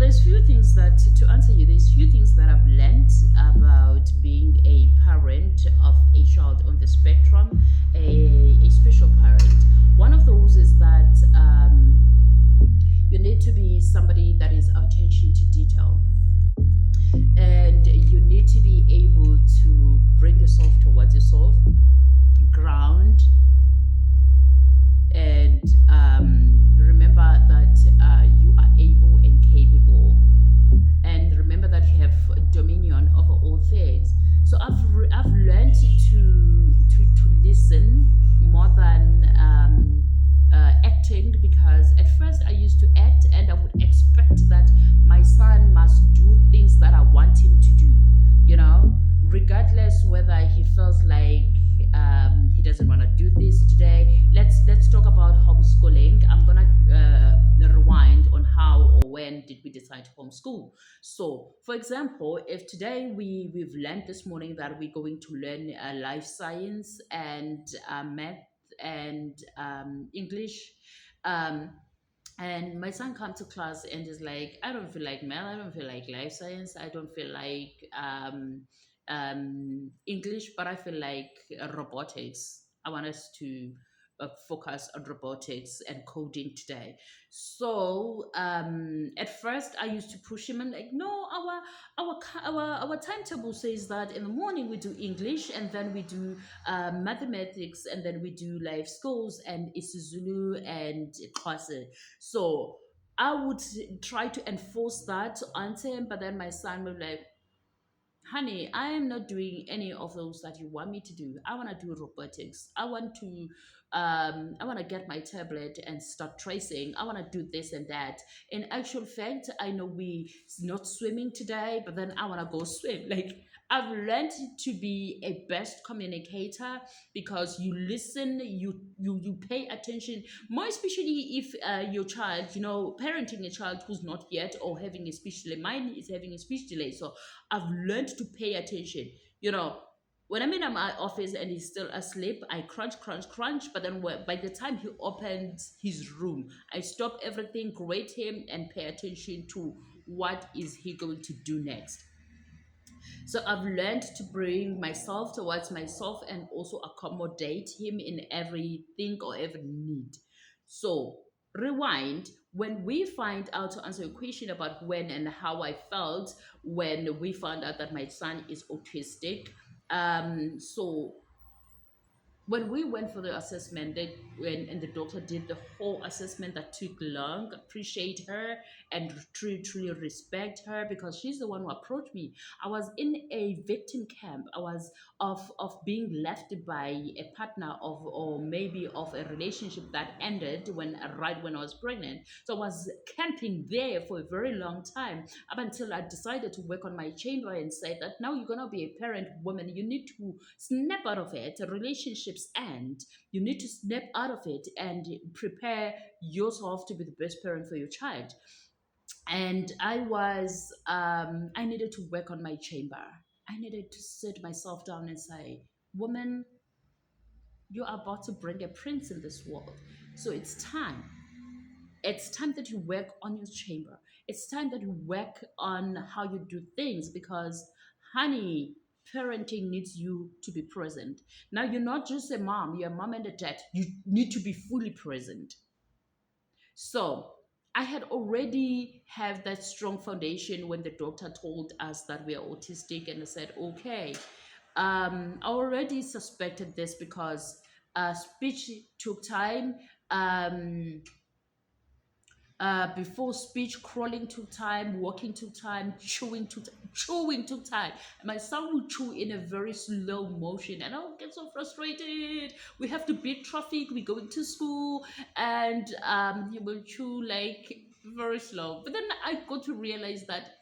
there's few things that, to answer you, there's few things that I've learned about being a parent of a child on the spectrum, a special parent. One of those is that you need to be somebody that is attention to detail, and you need to be able to bring yourself towards yourself, ground, and remember that you are able and capable, and remember that you have dominion over all things. So I've learned to listen more than acting, because at first I used to act and I would expect that my son must do things that I want him to do, regardless whether he feels like he doesn't want to do this today. Let's talk about homeschooling. I'm gonna rewind on how or when did we decide to homeschool. So, for example, if today we've learned this morning that we're going to learn life science and math and English. Um, and my son come to class and is like, I don't feel like math, I don't feel like life science, I don't feel like English, but I feel like robotics. I want us to focus on robotics and coding today. So at first I used to push him and like, no, our timetable says that in the morning we do English, and then we do mathematics, and then we do life skills and isiZulu and Xhosa. So I would try to enforce that onto him, but then my son would be like, honey, I am not doing any of those that you want me to do. I want to do robotics. I want to get my tablet and start tracing. I want to do this and that. In actual fact, I know we not swimming today, but then I want to go swim. Like, I've learned to be a best communicator, because you listen, you pay attention, more especially if your child, parenting a child who's not yet or having a speech delay. Mine is having a speech delay, so I've learned to pay attention. When I'm in my office and he's still asleep, I crunch, crunch, crunch. But then by the time he opens his room, I stop everything, grade him, and pay attention to what is he going to do next. So I've learned to bring myself towards myself and also accommodate him in everything or every need. So rewind. When we find out, to answer your question about when and how I felt when we found out that my son is autistic. So when we went for the assessment, when and the doctor did the whole assessment that took long, appreciate her and truly truly respect her, because she's the one who approached me. I was in a victim camp. I was of being left by a partner of, or maybe of a relationship that ended when right when I was pregnant. So I was camping there for a very long time, up until I decided to work on my chamber and say that now you're gonna be a parent woman. You need to snap out of it. Relationships end. You need to snap out of it and prepare yourself to be the best parent for your child. And I needed to work on my chamber. I needed to sit myself down and say, woman, you're about to bring a prince in this world. So it's time. It's time that you work on your chamber. It's time that you work on how you do things, because, honey, parenting needs you to be present. Now, you're not just a mom, you're a mom and a dad. You need to be fully present. So, I had already have that strong foundation when the doctor told us that we are autistic, and I said, okay. I already suspected this because speech took time. Before speech, crawling took time, walking took time, chewing took time. And my son will chew in a very slow motion, and I'll get so frustrated. We have to beat traffic. We go into school, and he will chew like very slow. But then I got to realize that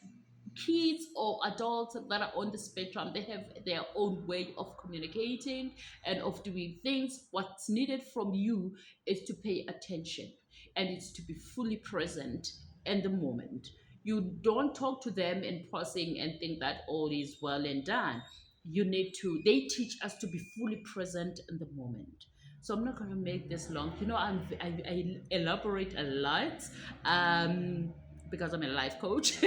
kids or adults that are on the spectrum, they have their own way of communicating and of doing things. What's needed from you is to pay attention, and it's to be fully present in the moment. You don't talk to them in passing and think that all is well and done. They teach us to be fully present in the moment. So I'm not going to make this long. I elaborate a lot. because I'm a life coach.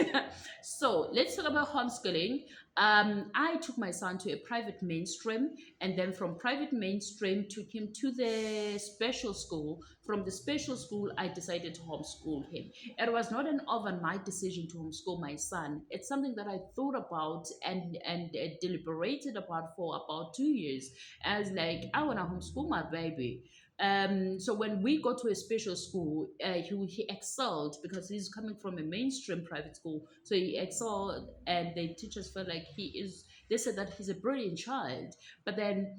So let's talk about homeschooling. I took my son to a private mainstream, and then from private mainstream took him to the special school. From the special school, I decided to homeschool him. It was not an overnight decision to homeschool my son. It's something that I thought about and deliberated about for about 2 years. I was like, I want to homeschool my baby. So when we got to a special school, he excelled because he's coming from a mainstream private school. So he excelled, and the teachers felt like he is. They said that he's a brilliant child. But then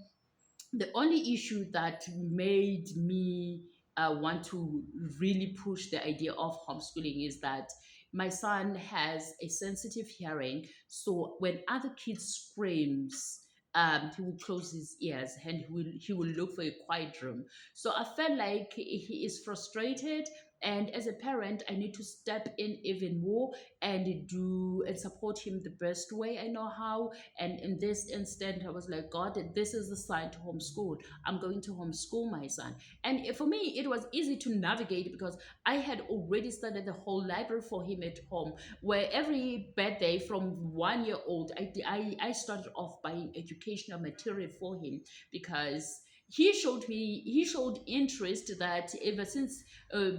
the only issue that made me want to really push the idea of homeschooling is that my son has a sensitive hearing. So when other kids screams, he will close his ears and he will look for a quiet room. So I felt like he is frustrated, and as a parent, I need to step in even more and do and support him the best way I know how. And in this instant, I was like, God, this is the sign to homeschool. I'm going to homeschool my son. And for me, it was easy to navigate because I had already started the whole library for him at home, where every birthday from 1 year old, I started off buying educational material for him because he showed interest that ever since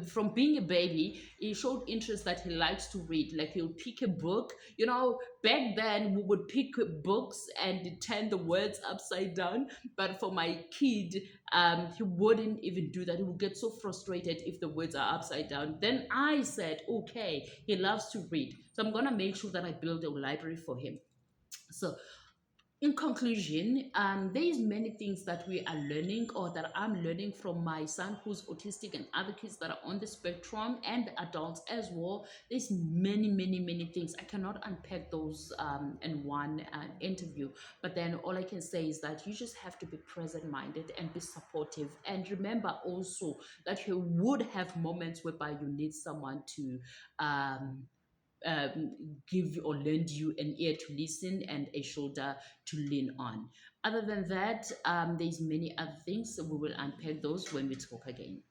from being a baby, he showed interest that he likes to read. Like he'll pick a book. Back then we would pick books and turn the words upside down. But for my kid, he wouldn't even do that. He would get so frustrated if the words are upside down. Then I said, okay, he loves to read, so I'm gonna make sure that I build a library for him. So in conclusion, there is many things that we are learning or that I'm learning from my son who's autistic and other kids that are on the spectrum and adults as well. There's many, many, many things. I cannot unpack those in one interview. But then all I can say is that you just have to be present minded and be supportive. And remember also that you would have moments whereby you need someone to um, give or lend you an ear to listen and a shoulder to lean on. Other than that, there's many other things. So we will unpack those when we talk again.